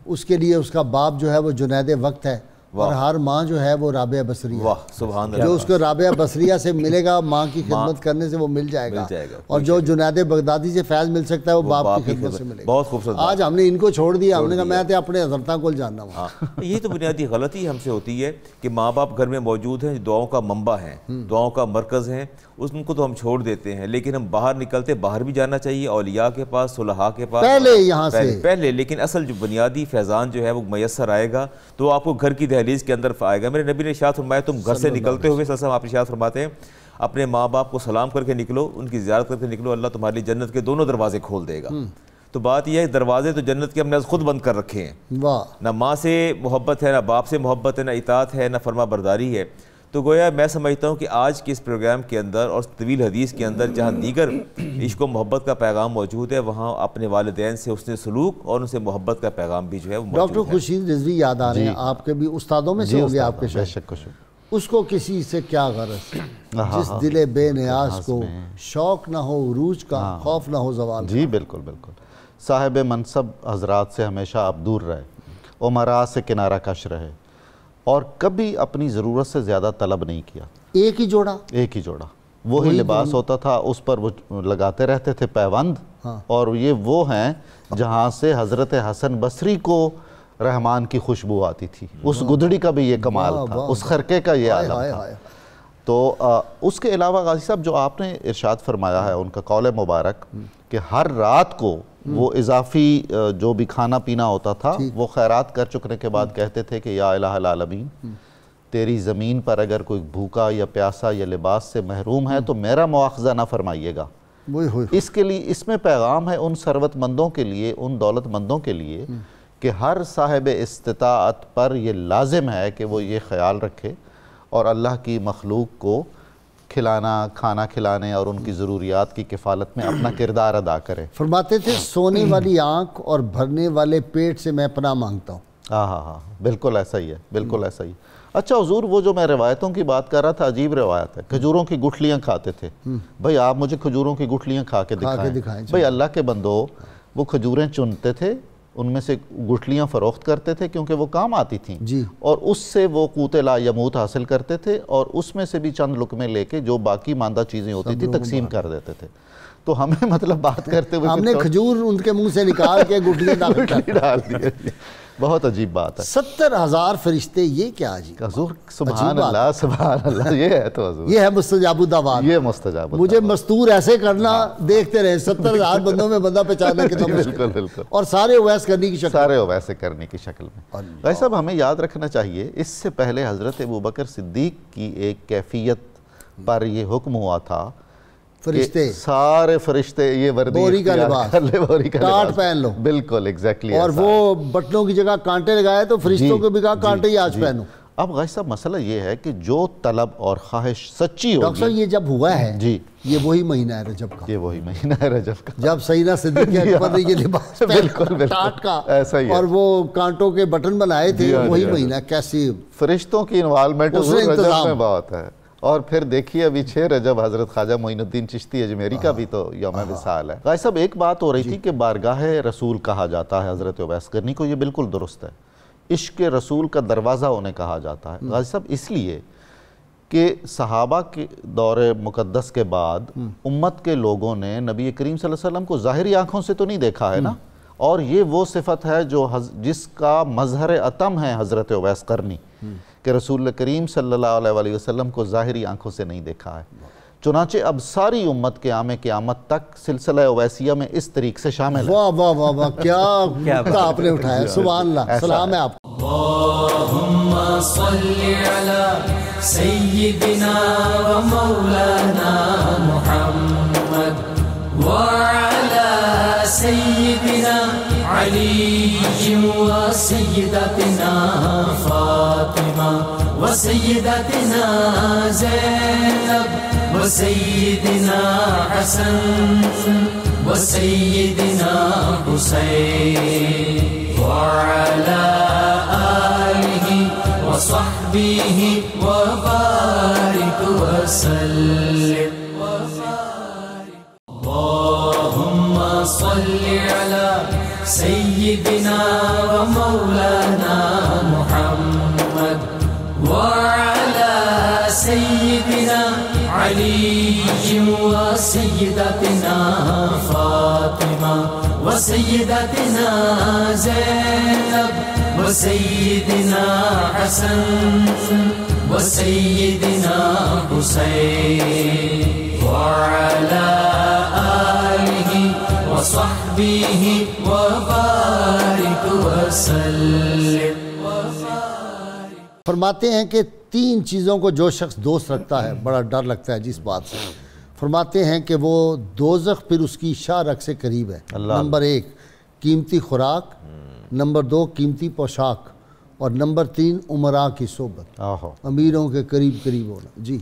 اس کے لیے اس کا باپ جو ہے وہ جنید وقت ہے، اور ہر ماں جو ہے وہ رابعہ بصریہ، سبحان اللہ، جو اس کو رابعہ بصریہ سے ملے گا ماں کی خدمت کرنے سے وہ مل جائے گا، اور جو جنید بغدادی سے فیض مل سکتا ہے وہ باپ کی خدمت سے ملے گا۔ بہت خوبصورت۔ آج ہم نے ان کو چھوڑ دیا، ہم نے کہا میں تے اپنے حضرتاں کو جاننا ہوں۔ یہ تو بنیادی غلطی ہم سے ہوتی ہے کہ ماں باپ گھر میں موجود ہیں، دعاؤں کا منبع ہیں، دعاؤں کا مرکز ہیں، ان کو تو ہم چھوڑ دیتے ہیں، لیکن ہم باہر نکلتے باہر بھی جانا چاہیے، اولیاء کے پاس، صلحاء کے پاس پہلے یہاں سے پہلے، لیکن اصل جو بنیادی فیضان جو ہے وہ میسر آئے گا تو آپ کو گھر کی دہلیز کے اندر آئے گا۔ میرے نبی نے ارشاد فرمایا تم گھر سے نکلتے ہوئے آپ ارشاد فرماتے ہیں اپنے ماں باپ کو سلام کر کے نکلو، ان کی زیارت کر کے نکلو، اللہ تمہاری جنت کے دونوں دروازے کھول دے گا۔ تو بات یہ ہے دروازے تو جنت کے ہم نے خود بند کر رکھے ہیں، نہ ماں سے محبت ہے، نہ باپ سے محبت ہے، نہ اطاعت ہے، نہ فرما برداری ہے۔ تو گویا میں سمجھتا ہوں کہ آج کے اس پروگرام کے اندر اور طویل حدیث کے اندر جہاں دیگر عشق و محبت کا پیغام موجود ہے، وہاں اپنے والدین سے حسن سلوک اور ان سے محبت کا پیغام بھی جو ہے وہ موجود ہے۔ ڈاکٹر خورشید رضوی یاد آ رہے ہیں، آپ کے بھی استادوں میں سے ہو گیا آپ کے شاید، اس کو کسی سے کیا غرض جس دل بے نیاز کو شوق نہ ہو عروج کا، خوف نہ ہو زوال کا۔ جی بالکل بالکل، صاحب منصب حضرات سے ہمیشہ آپ دور رہے، امراء سے کنارہ کش رہے، اور کبھی اپنی ضرورت سے زیادہ طلب نہیں کیا. ایک ہی جوڑا, ایک ہی جوڑا, وہی لباس ہوتا تھا, اس پر وہ لگاتے رہتے تھے پیوند. اور یہ وہ ہیں جہاں سے حضرت حسن بصری کو رحمان کی خوشبو آتی تھی. اس گدڑی کا بھی یہ کمال تھا, اس خرقے کا یہ عالم تھا. تو اس کے علاوہ غازی صاحب جو آپ نے ارشاد فرمایا ہے ان کا قول مبارک کہ ہر رات کو وہ اضافی جو بھی کھانا پینا ہوتا تھا وہ خیرات کر چکنے کے بعد کہتے تھے کہ یا الہ العالمین, تیری زمین پر اگر کوئی بھوکا یا پیاسا یا لباس سے محروم ہے تو میرا مواخذہ نہ فرمائیے گا. اس کے لیے اس میں پیغام ہے ان ثروت مندوں کے لیے, ان دولت مندوں کے لیے کہ ہر صاحب استطاعت پر یہ لازم ہے کہ وہ یہ خیال رکھے اور اللہ کی مخلوق کو کھانا کھلانے اور ان کی ضروریات کی کفالت میں اپنا کردار ادا کرے. فرماتے تھے سونے والی آنکھ اور بھرنے والے پیٹ سے میں پناہ مانگتا ہوں. ہاں بالکل ایسا ہی ہے, بالکل ایسا ہی. اچھا حضور, وہ جو میں روایتوں کی بات کر رہا تھا عجیب روایت ہے, کھجوروں کی گٹھلیاں کھاتے تھے. بھئی آپ مجھے کھجوروں کی گٹھلیاں کھا کے دکھائیں. بھئی اللہ کے بندو, وہ کھجوریں چنتے تھے, ان میں سے گٹھلیاں فروخت کرتے تھے کیونکہ وہ کام آتی تھیں, اور اس سے وہ قوت لا یموت حاصل کرتے تھے, اور اس میں سے بھی چند لقمے لے کے جو باقی ماندہ چیزیں ہوتی تھی تقسیم کر دیتے تھے. تو ہمیں مطلب بات کرتے ہوئے ہم نے کھجور ان کے منہ سے نکال کے گٹھلیاں ڈال دی. بہت عجیب بات ہے. 70,000 فرشتے, یہ کیا جی حضور؟ سبحان اللہ سبحان اللہ, یہ ہے تو حضور, یہ ہے مستجاب الدعوات. یہ مستجاب الدعوات. مجھے مستور ایسے کرنا, دیکھتے رہے 70,000 بندوں میں بندہ پہچاننا کتنا مشکل, بالکل, اور سارے اویس کرنے کی شکل, سارے اویس کرنے کی شکل میں. بھائی صاحب ہمیں یاد رکھنا چاہیے اس سے پہلے حضرت ابوبکر صدیق کی ایک کیفیت پر یہ حکم ہوا تھا فرشتے, سارے فرشتے یہ وردی بوری کا لباس, ٹاٹ پہن لو. بالکل ایگزیکٹلی. اور وہ بٹنوں کی جگہ کانٹے لگائے تو فرشتوں کو بھی کہا کانٹے ہی آج پہنو. اب غازی صاحب مسئلہ یہ ہے کہ جو طلب اور خواہش سچی ہوگی. ڈاکٹر صاحب یہ جب ہوا ہے جی, یہ وہی مہینہ ہے رجب کا, یہ وہی مہینہ ہے رجب کا, جب سیدنا صدیق اکبر نے یہ لباس بالکل ٹاٹ کا ایسا ہی ہے, اور وہ کانٹوں کے بٹن بنائے تھے, وہی مہینہ. کیسی فرشتوں کی انوالمنٹ رجب میں بہت ہے. اور پھر دیکھیے ابھی 6 رجب حضرت خواجہ معین الدین چشتی اجمیری کا بھی تو یوم وصال ہے. غازی صاحب ایک بات ہو رہی تھی کہ بارگاہ رسول کہا جاتا ہے حضرت اویس کرنی کو, یہ بالکل درست ہے. عشق رسول کا دروازہ انہیں کہا جاتا ہے غازی صاحب اس لیے کہ صحابہ کے دور مقدس کے بعد امت کے لوگوں نے نبی کریم صلی اللہ علیہ وسلم کو ظاہری آنکھوں سے تو نہیں دیکھا ہے نا, اور یہ وہ صفت ہے جو جس کا مظہر عتم ہے حضرت اویس قرنی, کہ رسول کریم صلی اللہ علیہ وسلم کو ظاہری آنکھوں سے نہیں دیکھا ہے. چنانچہ اب ساری امت قیام قیامت تک سلسلہ اویسیہ میں اس طریق سے شامل ہے. واہ واہ واہ واہ, کیا آپ نے اٹھایا, سبحان اللہ. سلام ہے آپ. اللہم صلی علی سیدنا و مولانا محمد وعلی سیدنا علی و سیدتنا فاطمہ و سیدتنا زینب و سیدنا حسن و سیدنا حسین وعلی آلہ وصحبہ وبارک وسلم. اللہم صلی علی سیدنا و مولانا محمد وعلی سیدنا علی و سیدتنا فاطمہ و سیدتنا زینب و سیدنا حسن و سیدنا حسین وعلی آلہ وصحبہ وبارک وسلم. فرماتے ہیں کہ 3 چیزوں کو جو شخص دوست رکھتا ہے بڑا ڈر لگتا ہے جس بات سے. فرماتے ہیں کہ وہ دوزخ پھر اس کی شاہ رگ سے قریب ہے. نمبر 1 قیمتی خوراک, نمبر 2 قیمتی پوشاک, اور نمبر 3 عمراء کی صحبت, امیروں کے قریب ہونا. جی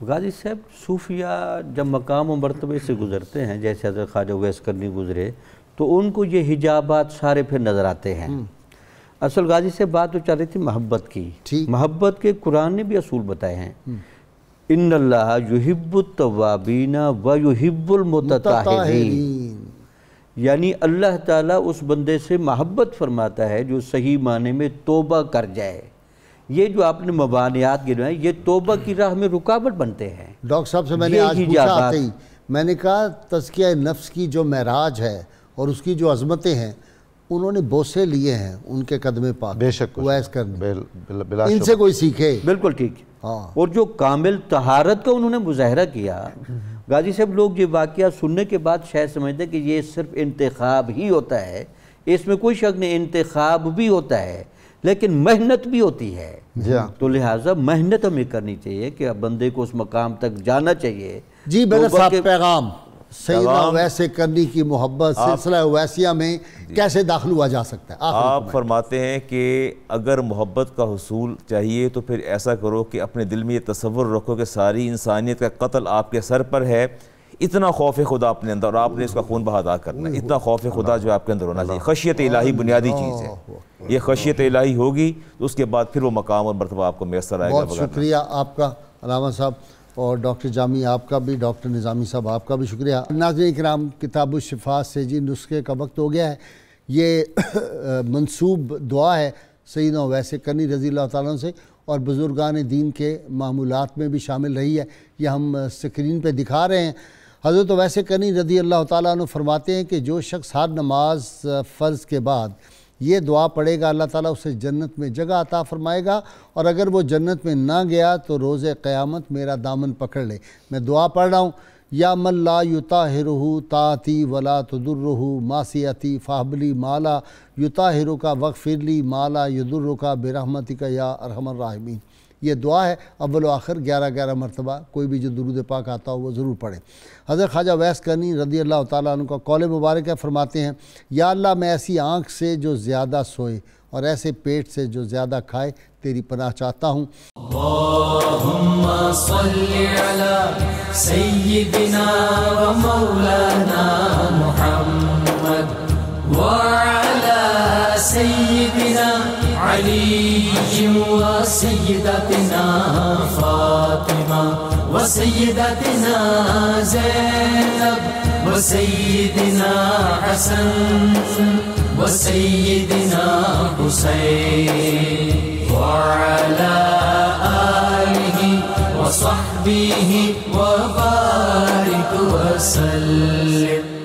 غازی صاحب, صوفیہ جب مقام و مرتبے سے گزرتے ہیں جیسے حضرت خواجہ اویس کرنی گزرے تو ان کو یہ حجابات سارے پھر نظر آتے ہیں. اصل غازی سے بات تو چل رہی تھی محبت کی. محبت کے قرآن نے بھی اصول بتائے ہیں, ان اللہ یحب التوابین و یحب المتطہرین, یعنی اللہ تعالیٰ اس بندے سے محبت فرماتا ہے جو صحیح معنی میں توبہ کر جائے, یہ جو آپ نے مبانیات گنوائے یہ توبہ کی راہ میں رکاوٹ بنتے ہیں۔ ڈاکٹر صاحب سے میں نے آج پوچھا آتے ہی، میں نے کہا تزکیہ نفس کی جو معراج ہے اور اس کی جو عظمتیں ہیں انہوں نے بوسے لیے ہیں ان کے قدم پاک، بے شک اویس کرنے، بلا ان سے کوئی سیکھے۔ بالکل ٹھیک۔ ہاں، اور جو کامل طہارت کا انہوں نے مظاہرہ کیا، غازی صاحب لوگ یہ واقعہ سننے کے بعد شاید سمجھتے ہیں کہ یہ صرف انتخاب ہی ہوتا ہے، اس میں کوئی شک نہیں، انتخاب بھی ہوتا ہے لیکن محنت بھی ہوتی ہے۔ تو لہٰذا محنت ہمیں کرنی چاہیے کہ بندے کو اس مقام تک جانا چاہیے۔ جی میرا صاحب پیغام سیدنا اویس کرنی کی محبت سلسلہ اویسیہ میں کیسے داخل ہوا جا سکتا ہے؟ آپ فرماتے ہیں کہ اگر محبت کا حصول چاہیے تو پھر ایسا کرو کہ اپنے دل میں یہ تصور رکھو کہ ساری انسانیت کا قتل آپ کے سر پر ہے، اتنا خوف خدا اپنے اندر، اور آپ نے اس کا خون بہا ادا کرنا ہے، اتنا خوف خدا جو آپ کے اندر ہونا چاہیے۔ خشیت الہی بنیادی چیز ہے، یہ خشیت الہی ہوگی تو اس کے بعد پھر وہ مقام اور مرتبہ آپ کو میسر آئے گا۔ بہت شکریہ آپ کا علامہ صاحب، اور ڈاکٹر جامی آپ کا بھی، ڈاکٹر نظامی صاحب آپ کا بھی شکریہ۔ ناظرین کرام، کتاب الشفاء سے جی نسخے کا وقت ہو گیا ہے۔ یہ منسوب دعا ہے سیدنا اویس کرنی رضی اللہ تعالیٰ عنہ سے، اور بزرگان دین کے معمولات میں بھی شامل رہی ہے، یہ ہم سکرین پہ دکھا رہے ہیں۔ حضرت اویس کرنی رضی اللہ تعالیٰ عنہ فرماتے ہیں کہ جو شخص ہر نماز فرض کے بعد یہ دعا پڑھے گا اللہ تعالیٰ اسے جنت میں جگہ عطا فرمائے گا، اور اگر وہ جنت میں نہ گیا تو روز قیامت میرا دامن پکڑ لے۔ میں دعا پڑھ رہا ہوں، یا من لا یطہرہ طاعتی ولا تضرہ معصیتی فہبلی ما لا یطہرک واغفر لی ما لا یضرک برحمتک یا ارحم الراحمین۔ یہ دعا ہے، اول و آخر 11 مرتبہ کوئی بھی جو درود پاک آتا ہو وہ ضرور پڑھیں۔ حضرت خواجہ اویس کرنی رضی اللہ تعالیٰ عنہ کا قول مبارک ہے، فرماتے ہیں یا اللہ میں ایسی آنکھ سے جو زیادہ سوئے اور ایسے پیٹ سے جو زیادہ کھائے تیری پناہ چاہتا ہوں۔ اللہم صلی علی سیدنا و مولانا محمد وعلی سیدنا علی و سیدتنا فاطمہ و سیدتنا زینب و سیدنا حسن و سیدنا حسین وعلی آلہ و صحبہ و بارک وسلم۔